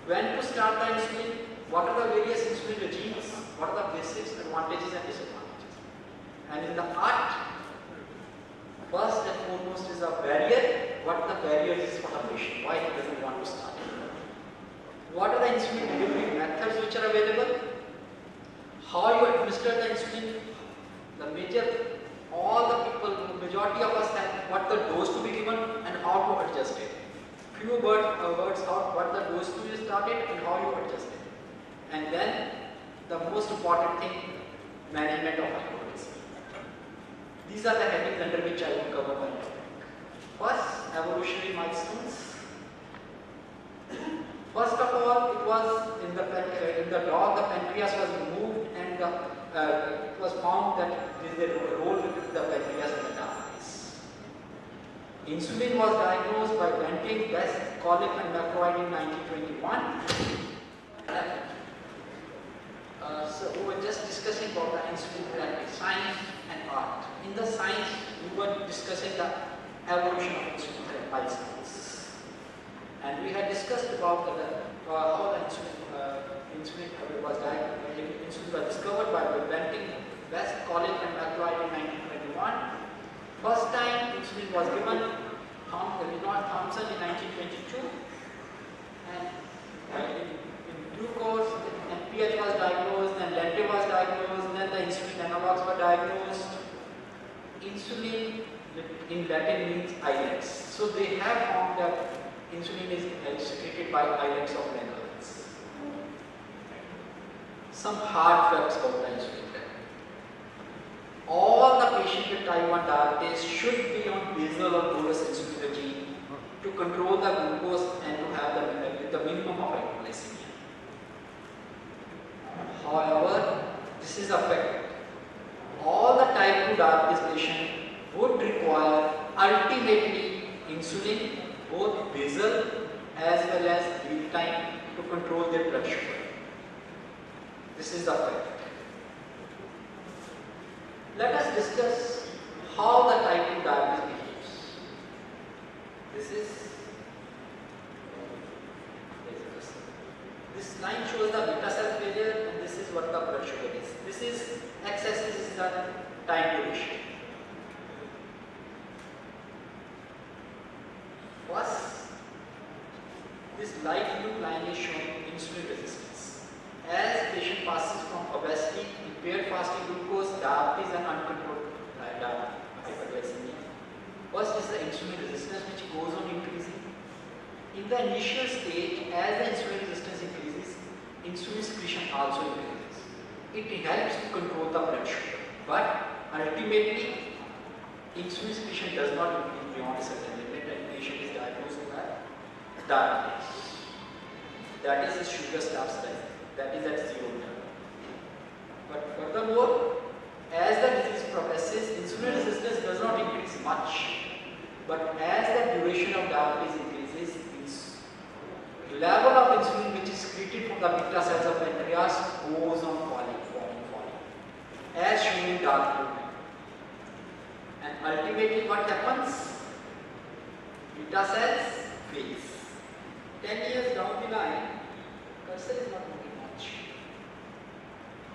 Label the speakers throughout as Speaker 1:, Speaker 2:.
Speaker 1: when to start the insulin, what are the various insulin regimes, what are the basics, advantages and disadvantages. And in the heart, first and foremost is a barrier, what the barrier is for the patient, why he doesn't want to start. What are the insulin delivery methods which are available, how you administer the insulin, all the people, majority of us have what the dose to be given and how to adjust it. Few words how what the dose to be started and how you adjust it. And then the most important thing, management of hypoglycemia. These are the headings under which I will cover my topic. First, evolutionary milestones. First of all, it was in the dog, the pancreas was removed and it was found that there is a role with the pancreas and the diabetes. Insulin was diagnosed by Banting, Best, Collip and McCroyd in 1921. So we were just discussing about the insulin therapy, science and art. In the science, we were discussing the evolution of insulin therapy milestones. And we had discussed about how the insulin was discovered by Banting, Best, Collip and McCroyd in 1921. First time insulin was given Thomson in 1922, and in due course NPH was diagnosed, then Lente was diagnosed, then the insulin analogs were diagnosed. Insulin in Latin means islets, so they have found that insulin is secreted by islets of Langerhans. Some hard facts about the insulin therapy. All the patients with type 1 diabetes should be on basal or bolus insulin regime to control the glucose and to have the minimum of hypoglycemia. However, this is a fact. All the type 2 diabetes patients would require ultimately insulin, both basal as well as meal time, to control their blood sugar. This is the fact. Let us discuss how the type 2 diabetes behaves. This line shows the beta cell failure and this is what the blood sugar is. This is x-axis is the time duration. First, this light blue line is showing insulin resistance. As patient passes from obesity, impaired fasting glucose, diabetes and uncontrolled hyperglycemia. First is the insulin resistance which goes on increasing. In the initial stage, as the insulin resistance increases, insulin secretion also increases. It helps to control the blood sugar. But ultimately, insulin secretion does not increase beyond a certain limit and patient is diagnosed with diabetes. That is his sugar starts rising. That is at 0 level. But furthermore, as the disease progresses, insulin resistance does not increase much. But as the duration of diabetes increases, the level of insulin which is secreted from the beta cells of pancreas goes on falling, as shown in dark blue. And ultimately what happens? Beta cells fails. 10 years down the line, cursor is not moving much.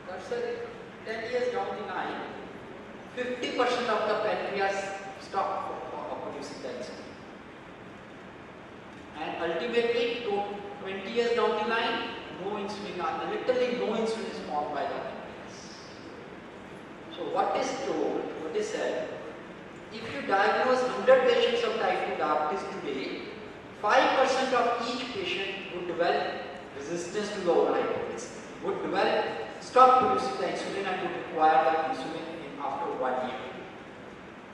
Speaker 1: Cursor, 10 years down the line, 50% of the pancreas stop producing the insulin. And ultimately, 20 years down the line, no insulin, literally no insulin is formed by the pancreas. So what is told, what is said, if you diagnose 100 patients of type 2 diabetes today, 5% of each patient would develop resistance to the oral hypoglycemia, would develop, stop producing the insulin and would require the insulin after 1 year.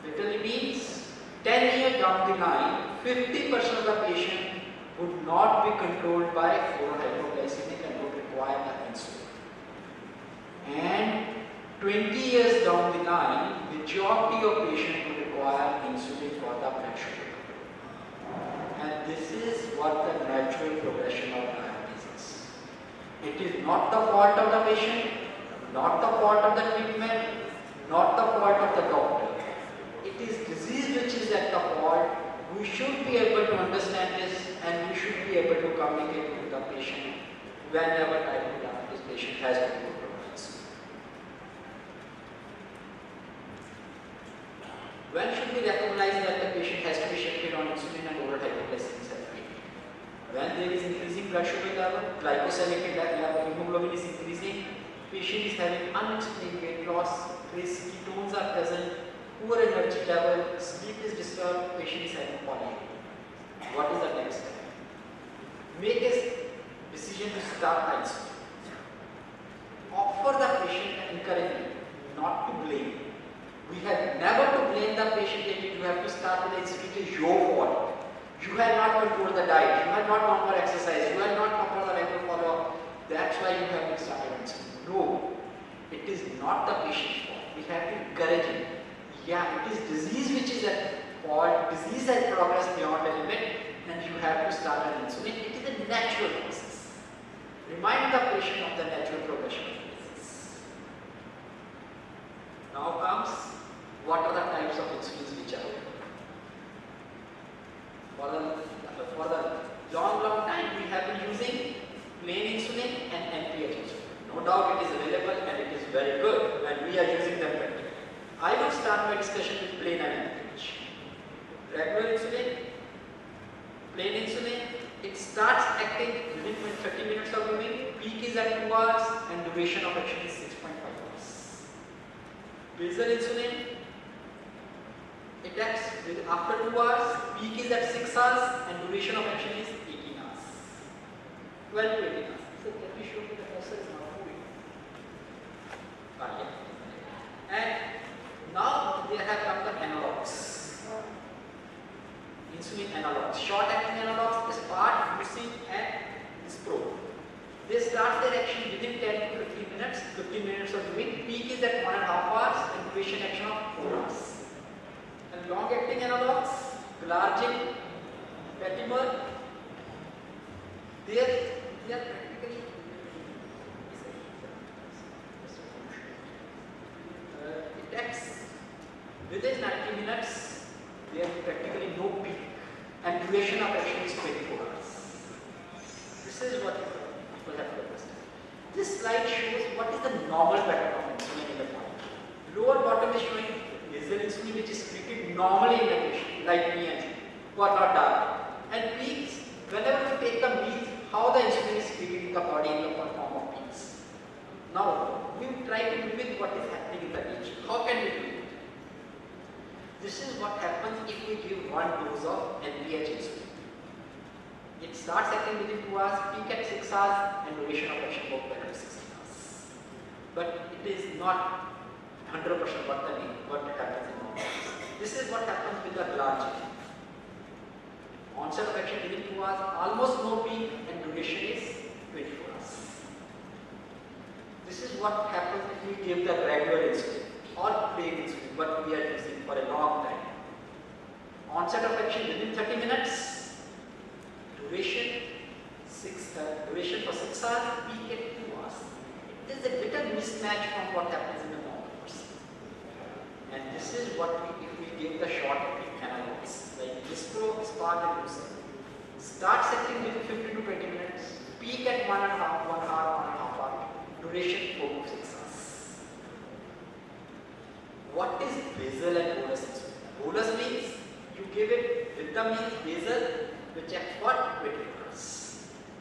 Speaker 1: Literally means 10 years down the line, 50% of the patient would not be controlled by oral hypoglycemic and would require the insulin. And 20 years down the line, majority of patients would require insulin for the blood sugar control. And this is what the natural progression of diabetes is. It is not the fault of the patient, not the fault of the treatment, not the fault of the doctor. It is disease which is at the fault. We should be able to understand this and you should be able to communicate with the patient whenever type 2 diabetes patient has control problems. When should we recognize that the patient has to be shifted on insulin and oral hypoglycemic sulfate? When there is increasing blood sugar level, glycosylate level, hemoglobin is increasing, patient is having unexplained weight loss, risk ketones are present, poor energy level, sleep is disturbed, patient is having polyuria. What is the next step? Make a decision to start insulin. Offer the patient encouragement, not to blame. We have never to blame the patient that you have to start with insulin, it is your fault. You have not controlled the diet, you have not gone for exercise, you have not gone for the regular follow-up. That's why you have not started insulin. No, it is not the patient's fault. We have to encourage him. Yeah, it is disease which is at fault, disease has progressed beyond the limit, and you have to start an insulin. It is a natural process. Remind the patient of the natural progression of disease. Now comes, what are the types of insulins which are available? For the long time we have been using plain insulin and NPH insulin. No doubt it is available and it is very good, and we are using them practically. I will start my discussion with plain and NPH. Regular insulin, plain insulin, it starts acting within 30 minutes of giving, peak is at 2 hours and duration of action is 6.5 hours. Basal insulin, it acts after 2 hours, peak is at 6 hours and duration of action is 18 hours. 12 to 18 hours. So let me show you the cursor is not moving. And now there have come the analogs. Insulin analogs. Short acting analogs, Aspart, Mucin and Spro. They start their action within 10 to 15 minutes. 15 minutes of giving. Peak is at 1.5 hours and duration action of 4 hours. And long acting analogs, Glargine, Petimer, they are practically it acts within 90 minutes, there is practically no peak and duration of action is 24 hours. This is what people have to understand. This slide shows what is the normal pattern of insulin in the body. Lower bottom is showing basal insulin which is secreted normally in the patient, like me and you, who are not diabetic. And peaks, whenever you take the meals, how the insulin is secreted in the body in the form of peaks. Now, we will try to mimic what is happening in the nature. How can we do it? This is what happens if we give one dose of NPH insulin. It starts acting within 2 hours, peak at 6 hours, and duration of action about 12 to 16 hours. But it is not 100% what happens in normal. This is what happens with the Glargine. Onset of action within 2 hours, almost no peak, and duration is 24 hours. This is what happens if we give the regular insulin or plain insulin, what we are using for a long time. Onset of action within 30 minutes, duration for 6 hours, peak at 2 hours. It is a little mismatch from what happens in the normal person. And this is what if we give the short acting analogs like Dispro, Aspart and Mucin. Starts acting within 15 to 20 minutes, peak at 1 hour, duration 4 to 6 hours. What is basal and bolus insulin? Bolus means you give it with the means basal, which acts for 24 hours.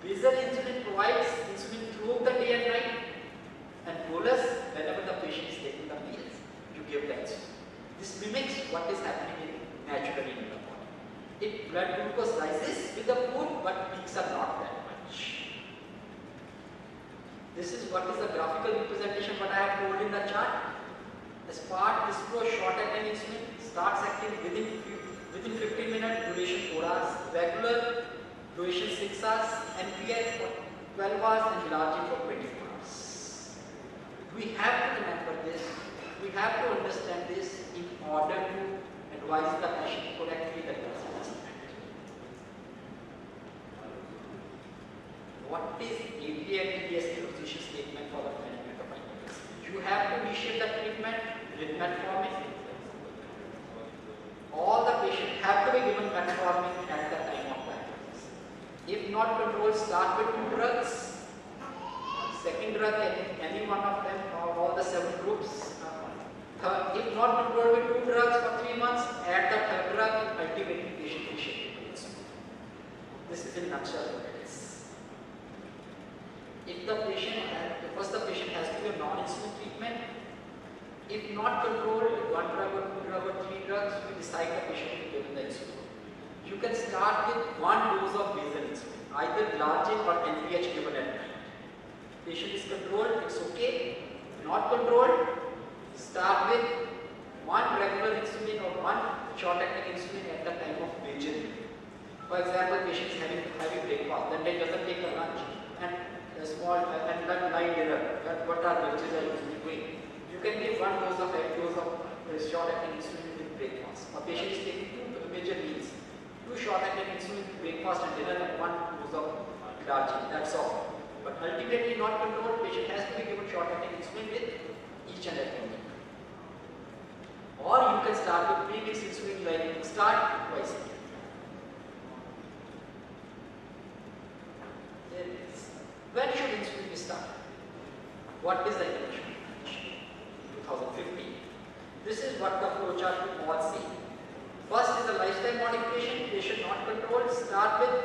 Speaker 1: Basal insulin provides insulin throughout the day and night, and bolus, whenever the patient is taking the meals, you give the insulin. This mimics what is happening naturally in the body. It blood glucose rises with the food, but peaks are not that much. This is what is the graphical representation what I have told in the chart. Aspart, Dispro, short acting insulin starts acting within 15 minutes, duration 4 hours, regular duration 6 hours, NPH for 12 hours and Glargine for 24 hours. We have to remember this, we have to understand this in order to advise the patient correctly the dose adjustment. What is API and TDS position statement for the management of hypertension? You have to initiate the treatment with metformin. All the patients have to be given metformin at the time of diagnosis. If not controlled, start with 2 drugs. Second drug, any one of them, or all the 7 groups. Third, if not controlled with 2 drugs for 3 months, add the third drug, ultimately patient initiated. This is in a nutshell what it is. If the patient first the patient has to be a non-insulin treatment. If not controlled with 1 drug or 2 drugs or 3 drugs, you decide the patient to be given the insulin. You can start with 1 dose of basal insulin, either glargine or NPH given at night. Patient is controlled, it's okay. Not controlled, start with 1 regular insulin or 1 short-acting insulin at the time of major meal. For example, patient is having heavy breakfast, then they doesn't take a lunch and a small and light dinner. What are lunches are usually doing? You can give 1 dose of short-acting insulin with breakfast. A patient is taking 2 major meals, 2 short-acting insulin with breakfast and dinner, and 1 dose of glargine. That's all. But ultimately, not controlled, patient has to be given short-acting insulin with each and every meal. Or you can start with pre-mixed insulin, like start twice a year. There it is. When should insulin be started? What is the international recommendation? 2015. This is what the flowchart we all see. First is the lifestyle modification, patient not controlled, start with,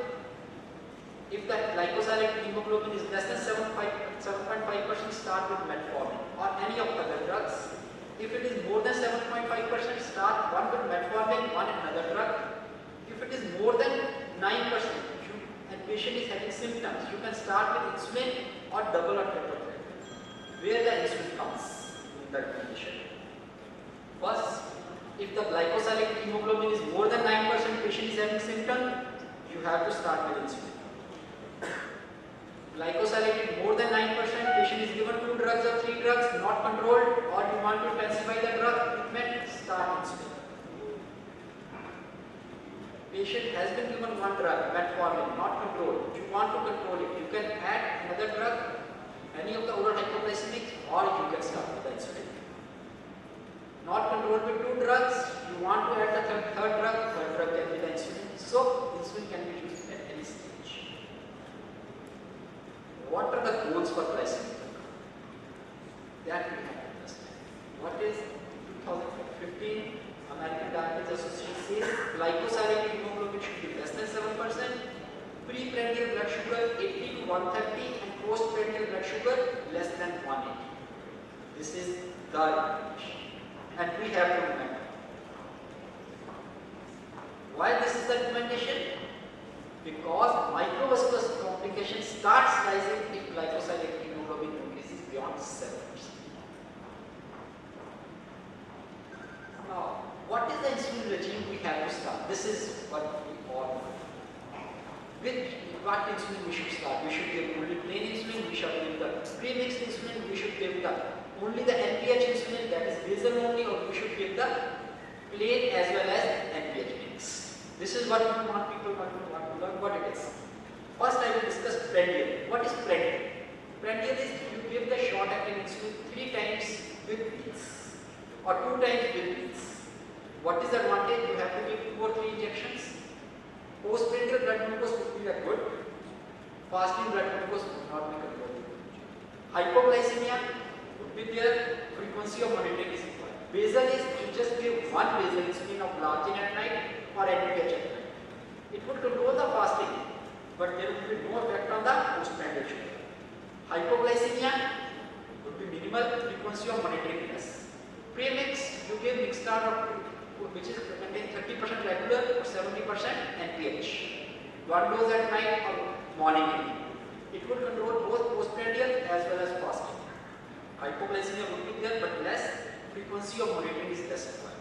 Speaker 1: if the glycosylated hemoglobin is less than 7.5%, start with metformin or any of the other drugs. If it is more than 7.5%, start 1 with metformin, 1 another drug. If it is more than 9% and patient is having symptoms, you can start with insulin or double or triple therapy, where the insulin comes in that condition. First, if the glycosylated hemoglobin is more than 9%, patient is having symptom, you have to start with insulin. Glycosylated more than 9%, patient is given 2 drugs or 3 drugs, not controlled, or you want to intensify the drug treatment, start insulin. Patient has been given 1 drug, metformin, not controlled. You want to control it, you can add another drug, any of the oral hypoglycemics, or you can start with the insulin. Not controlled with 2 drugs, you want to add the third drug can be the insulin. So, insulin can be used at any stage. What are the goals for glycemic control? That we have to understand. What is 2015 American Diabetes Association says glycosylated hemoglobin should be less than 7%, pre-prandial blood sugar 80 to 130 and post-prandial blood sugar less than 180. This is the recommendation. And we have to remember. Why this is the recommendation? Because microvascular complication starts rising if glycosylated hemoglobin increases beyond 7%. Now, what is the insulin regime we have to start? This is what we all know. With what insulin we should start? We should give only plain insulin, we should give the pre-mixed insulin, we should give only the NPH insulin, that is basal only, or we should give the plain as well as NPH mix. This is what we want people want to learn what it is. First I will discuss prandial. What is prandial? Prandial is you give the short-acting insulin 3 times with meals or 2 times with meals. What is the advantage? You have to give 2 or 3 injections. Postprandial blood glucose would be good. Fasting blood glucose would not be controlled. Hypoglycemia would be there. Frequency of monitoring is required. Basal is you just give 1 basal insulin of glargine at night or NPH at night. It would control the fasting, but there would be no effect on the postprandial sugar. Hypoglycemia would be minimal, frequency of monitoring less. Premix, you give Mixtard which is contain 30% regular or 70% NPH. 1 dose at night or morning. It would control both postprandial as well as fasting. Hypoglycemia would be there but less, frequency of monitoring is less required.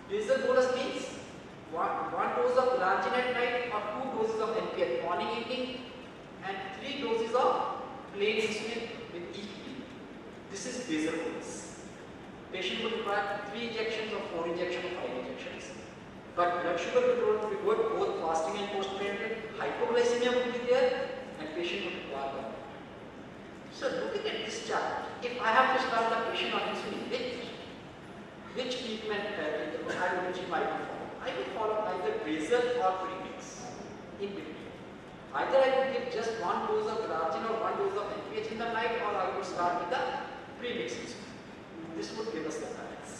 Speaker 1: Basal bolus means 1 dose of glargine at night or 2 doses of NPH morning, evening, and 3 doses of plain insulin with each meal. This is basal bolus. Patient would require 3 injections or 4 injections or 5 injections. But blood sugar control would be good, both fasting and postprandial. Hypoglycemia would be there and patient would require that. So looking at this chart, if I have to start the patient on insulin, which treatment strategy I will follow? I will follow either basal or premix in between. Either I would give just one dose of glargine or one dose of NPH in the night, or I would start with the premixed insulin. This would give us the balance.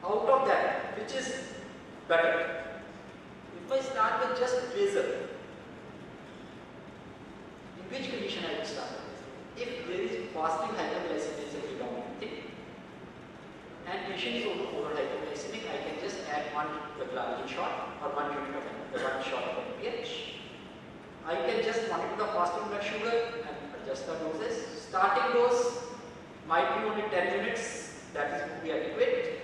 Speaker 1: Out of that, which is better? If I start with just basal, in which condition I would start with? If there is fasting hyperglycemia is a predominant thing, and patient is over hypoglycemic, I can just add one glargine shot or one unit of one shot of NPH. I can just monitor the fasting blood sugar and adjust the doses. Starting dose might be only 10 units, that is would be adequate,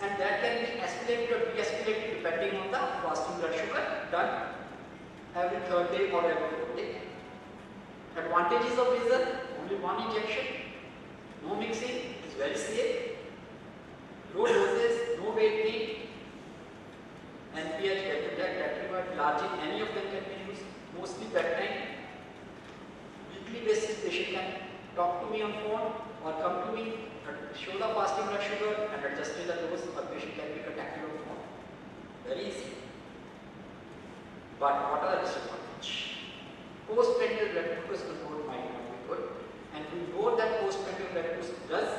Speaker 1: and that can be escalated or de-escalated depending on the fasting blood sugar, done every third day or every fourth day. Advantages of basal: only one injection, no mixing, is very safe, low doses, no weight gain, NPH, Detrivat, glargine, any of them can be used, mostly bedtime. Weekly basis, patient can talk to me on phone or come to me and show the fasting blood sugar and adjust the dose, or patient can be contacted on phone. Very easy. But what are the disadvantages? Postprandial blood glucose control might not be good, and we know that postprandial blood glucose does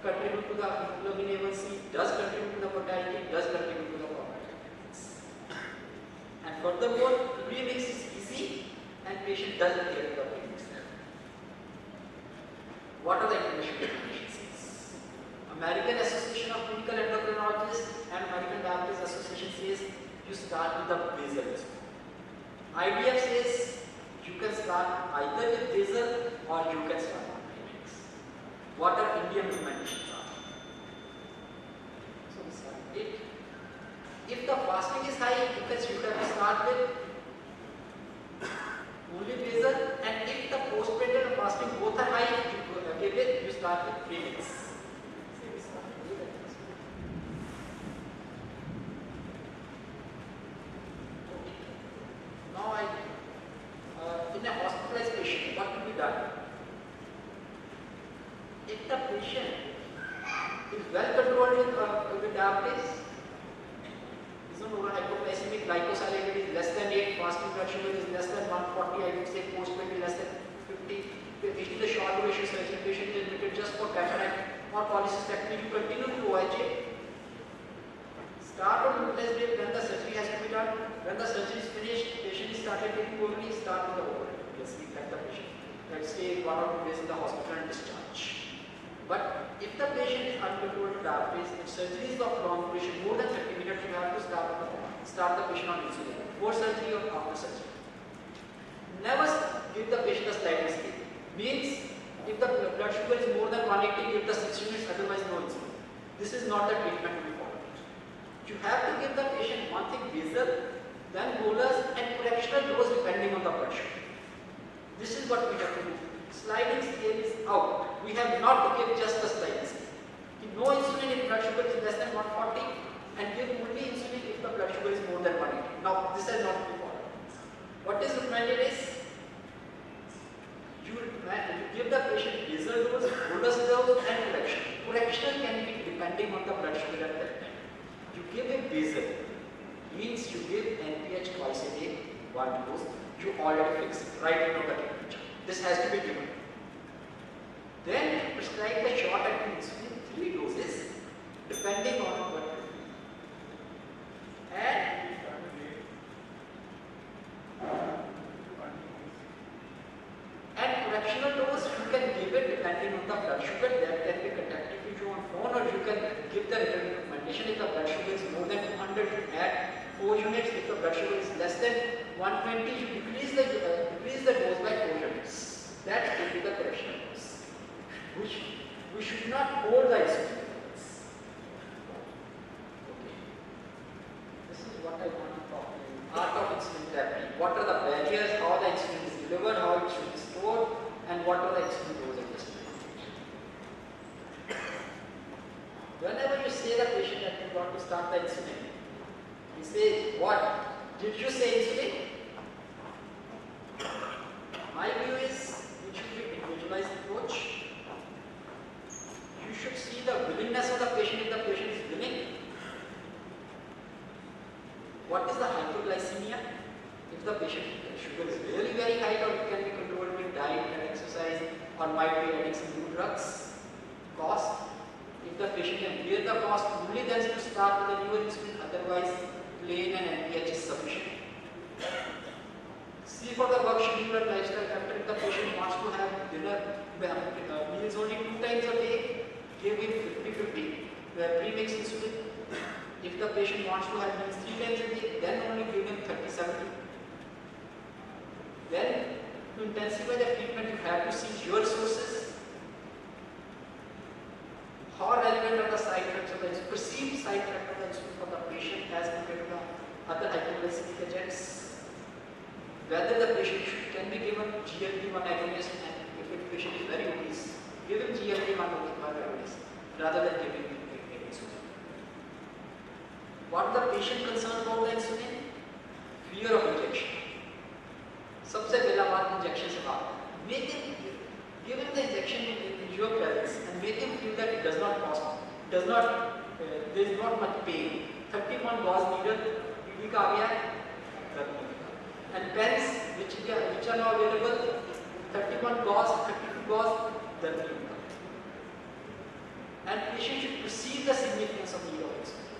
Speaker 1: contribute to the hemoglobin A1C, does contribute to the mortality, does contribute to the mortality. And furthermore, premix is easy and patient doesn't get the premix there. What are the information deficiencies? American Association of Clinical Endocrinologists and American Diabetes Association says you start with the basal. IDF says you can start either with basal or you can start with premix. What are Indian recommendations are? So we start it. If the fasting is high, you can start with only basal, and if the postprandial and fasting both are high, you start with premix. Now in a hospitalized patient, what will be done? If the patient is well controlled with diabetes, is on oral hypoglycemic, glycosylation is less than 8, fasting blood sugar is less than 140, I would say postprandial less than 50. If it is a short duration surgery, patient is admitted just for cataract or polycystectomy, you continue to OHA. Start on utilized date when the surgery has to be done. When the surgery is finished, patient is started taking only, start with the overnight. You can sleep like the patient. Let's stay 1 or 2 days in the hospital and discharge. But if the patient is uncontrolled diabetes, if surgery is of long duration, more than 30 minutes, you have to start the patient on insulin, before surgery or after surgery. Never give the patient a sliding scale. Means if the blood sugar is more than 180, give the 6 units, otherwise no insulin. This is not the treatment to be followed. You have to give the patient one thing basal, then bolus and fractional dose depending on the blood sugar. This is what we have to do. Sliding scale is out. We have not to give just the sliding scale. No insulin if blood sugar is less than 140, and give only insulin if the blood sugar is more than 180. Now this has not to be followed. What is recommended is you give the patient basal dose, bolus dose and fractional. Fractional can be depending on the blood sugar at that time. You give a basal, means you give NPH twice a day, one dose. You already fix it, right into the temperature. This has to be given. Then you prescribe the short acting insulin, 3 doses, depending on what you feel. And fractional dose you can give it depending on the blood sugar. That can be contacted to you on phone, or you can give the recommendation if the blood sugar is more than 200, add 4 units. If the blood sugar is less than 120, you decrease the dose by 4 units. That will be the fractional dose. We should not hold the insulin. Okay. This is what I want to talk to you. Art of insulin therapy. What are the barriers? How the insulin is delivered? How it should be stored? And what are the insulin dose adjustment? Whenever you say the patient that you want to start the insulin, you say, what? Did you say insulin? My view is it should be individualized approach. You should see the willingness of the patient. If the patient is willing, what is the hypoglycemia? If the patient or might be adding some new drugs. Cost. If the patient can bear the cost, only then to start with a newer insulin, otherwise plain and NPH is sufficient. See for the work schedule and lifestyle factor. If the patient wants to have dinner meals only 2 times a day, give him 50-50, where pre-mix insulin. If the patient wants to have meals 3 times a day, then only give him 30-70. Then, to intensify the treatment, you have to see your sources. How relevant are the side effects of the insulin, perceived side effects of the insulin for the patient as compared to the other hypoglycemic agents. Whether the patient can be given GLP-1 agonist, and if the patient is very obese, give him GLP-1 agonist rather than giving him insulin. What the patient concerned about the insulin? Fear of injection. सबसे पहला बात injection से बात. Make him give him the injection in your presence and make him feel that it does not cost, there is not much pain. 31 gauze needle, PV का आ गया है, and pens which are now available, 31 gauze, 32 gauze, then and patient should perceive the significance of need of insulin.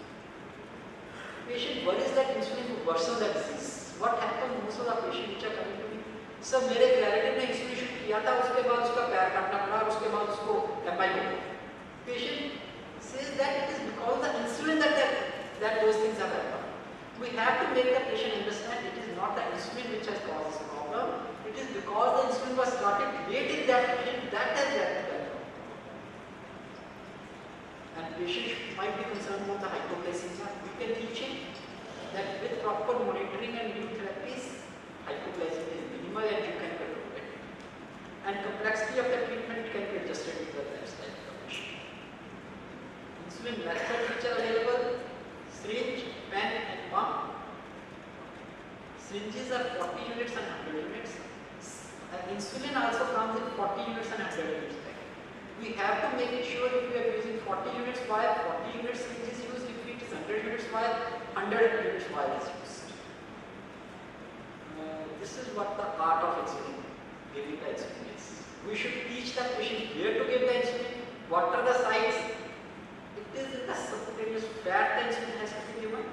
Speaker 1: Patient worries that insulin will worsen the disease. What happens most of the patient which are coming to me, sir मेरे clarity ने insulin shoot किया था, उसके बाद उसका पैर काटना पड़ा और उसके बाद उसको एमआई हो गया. Patient says that it is because the insulin that those things have happened. We have to make the patient understand it is not the insulin which has caused this problem. It is because the insulin was started late in that patient that has led to that problem. And patient might be concerned about the hypoglycemia. We can teach him that with proper monitoring and new therapies, hypoglycemia is minimal and you can control it. And complexity of the treatment can be adjusted with the lifestyle of the patient. Insulin method which are available, syringe, pen and pump. Syringes are 40 units and 100 units. And insulin also comes in 40 units and 100 units. We have to make it sure if we are using 40 units while 40 units syringe is used, if it is 100 units while 100 units while is used. This is what the art of insulin, giving the insulin is. We should teach the patient where to give the insulin, what are the sites. It is in the subcutaneous fat the insulin has to be given.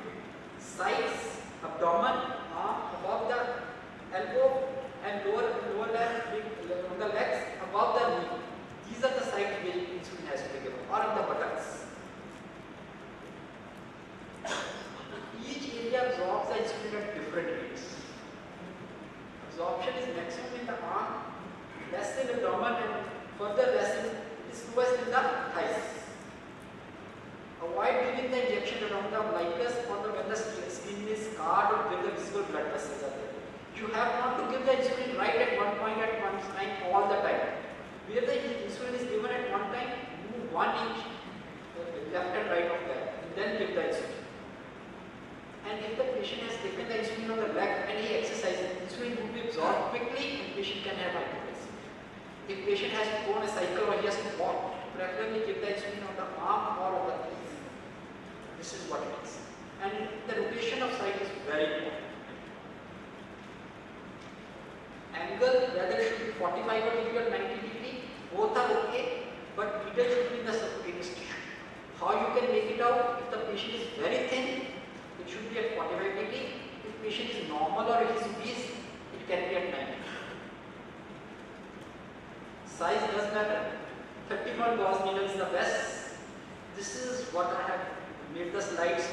Speaker 1: Sites, abdomen, arm, above the elbow and lower leg, on the legs, above the knee. These are the sites where insulin has to be given, or in the buttocks. Each area absorbs the insulin at different rates. Absorption is maximum in the arm, less in the abdomen, and further less is lowest in the thighs. Avoid giving the injection around the umbilicus or when the skin is scarred or where the visible blood vessels are there. You have not to give the insulin right at one point at one time all the time. Where the insulin is given at one time, move 1 inch left and right of that, and then give the insulin. And if the patient has taken the insulin on the leg and he exercises, insulin will be absorbed quickly and patient can have hypoglycemia. If patient has to go on a cycle or he has to walk, preferably give the insulin on the arm or on the knees. This is what it is. And the rotation of site is very important. Angle, whether it should be 45 degree or 90 degree, both are okay, but needle should be in the subcutaneous tissue. How you can make it out? If the patient is very thin, it should be at 45 degree. If patient is normal or if he is obese, it can be at 90. Size does matter. 31 gauze needle is the best. This is what I have made the slides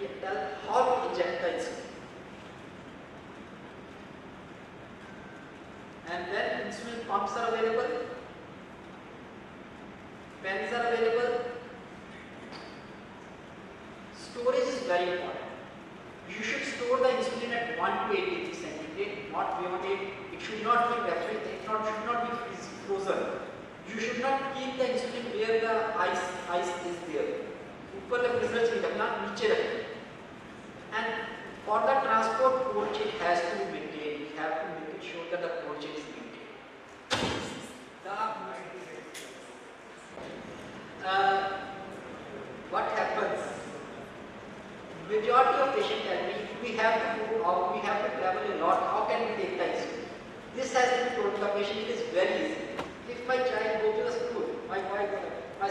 Speaker 1: to tell how to inject the insulin. And then insulin pumps are available, pens are available. Storage is very important. You should store the insulin at 1 to 8 degrees centigrade, not beyond 8. It should not be refrigerated, it should not be frozen. You should not keep the insulin where the ice is there. ऊपर refrigerator नहीं रखना, नीचे रखना. And for the transport, cold chain has to be maintained. We have to make it sure that the cold chain is maintained. What happens? Majority of patients tell me we have to go out, we have to travel a lot. How can we take the insulin? This has been told to the patient. It is very easy. if my child goes to the school, my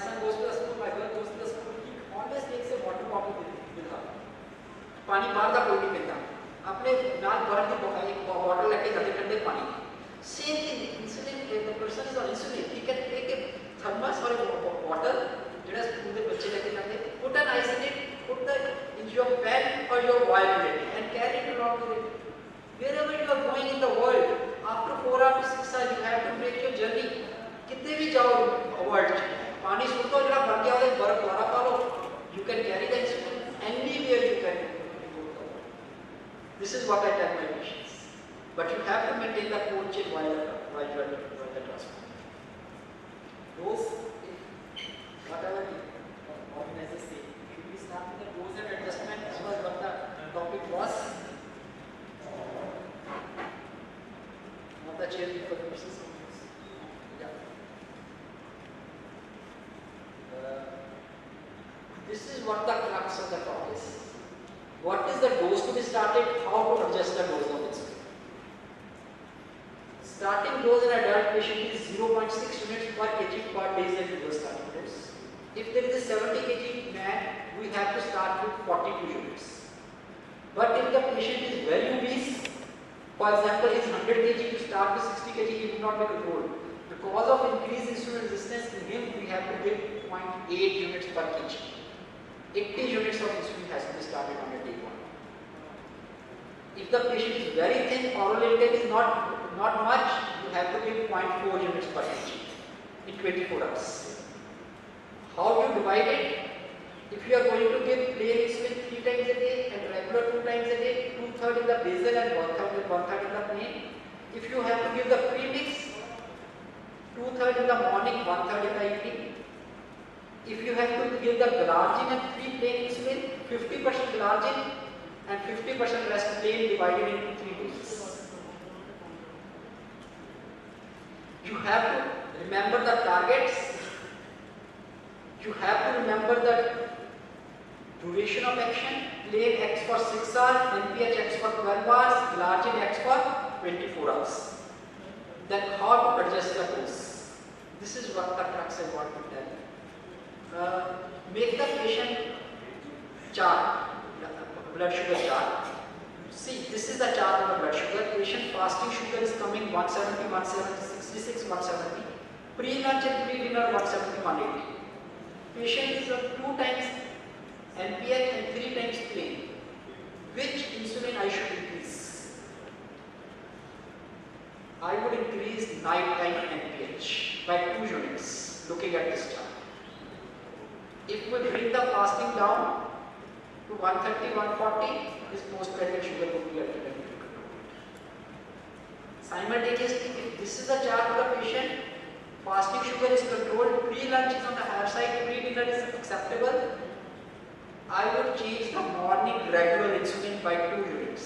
Speaker 1: son goes to the school, my girl goes to the school, he always takes a water bottle with her. पानी बाहर का कोई नहीं पीता, अपने नाक भर के एक बॉटल लेके जाते ठंडे पानी की. Same thing, insulin, the person is on insulin, he can take a thermos or a bottle, जिन्हें स्कूल के बच्चे लेके जाते, put an ice in it, put the in your pen or your wallet and carry it along with it. Wherever you are going in the world, after 4 hours to 6 hours, you have to break your journey. कितने भी जाओ world, पानी सुनते हो जरा भर गया हो बर्फ द्वारा पालो, you can carry the insulin anywhere you can. This is what I tell my patients. But you have to maintain the cold chain while you are the transport. Those, whatever the organizers say, should we start with the dose and adjustment as well as what the topic was? Not the chair for the questions. Yeah. This is what the crux of the talk is. What is the dose to be started? How to adjust the dose of insulin? Starting dose in adult patient is 0.6 units per kg per day is the starting dose. If there is a 70 kg man, we have to start with 42 units. But if the patient is very obese, for example, is 100 kg to start with 60 kg, he will not be controlled. Because of increased insulin resistance in him, we have to give 0.8 units per kg. 80 units of insulin has to be started on a day 1. If the patient is very thin, oral intake is not much, you have to give 0.4 units per kg in 24 hours. How do you divide it? If you are going to give plain insulin 3 times a day and regular 2 times a day, 2/3 in the basal and 1/3 in the plain. If you have to give the premix, 2/3 in the morning, 1/3 in the evening. If you have to give the glargine and 3 plain insulin, 50% glargine and 50% rest plain divided into 3 days. You have to remember the targets. You have to remember the duration of action. Plain X for 6 hours, NPH X for 12 hours, glargine X for 24 hours. Then how to adjust the dose? This is what the crux I want to tell you. Make the patient chart, blood sugar chart. See, this is the chart of the blood sugar. Patient fasting sugar is coming 170, 170, 66, 170. Pre-lunch and pre-dinner 170, 180. Patient is 2 times NPH and 3 times plain. Which insulin I should increase? I would increase night time NPH by 2 units, looking at this chart. If we bring the fasting down to 130, 140, his postprandial sugar would be ultimately controlled. Simultaneously, if this is the chart of the patient, fasting sugar is controlled, pre-lunch is on the higher side, pre-dinner is acceptable, I would change the morning regular insulin by 2 units.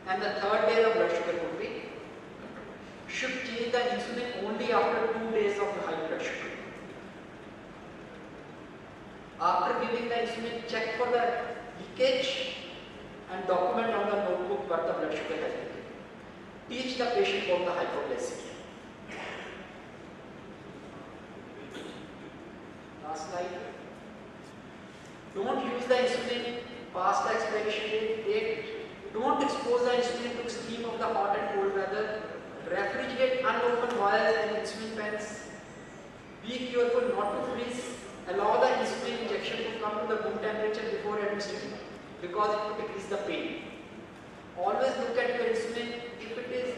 Speaker 1: And the third day the blood sugar would be controlled. Should change the insulin only after 2 days of the high blood sugar. After giving the insulin, check for the leakage and document on the notebook what the blood sugar has been. Teach the patient about the hypoglycemia. Last slide. Don't use the insulin past the expiration date. Don't expose the insulin to extreme of the hot and cold weather. Refrigerate unopened vials and insulin pens. Be careful not to freeze. Allow the insulin injection to come to the room temperature before administering because it could decrease the pain. Always look at your insulin. If it is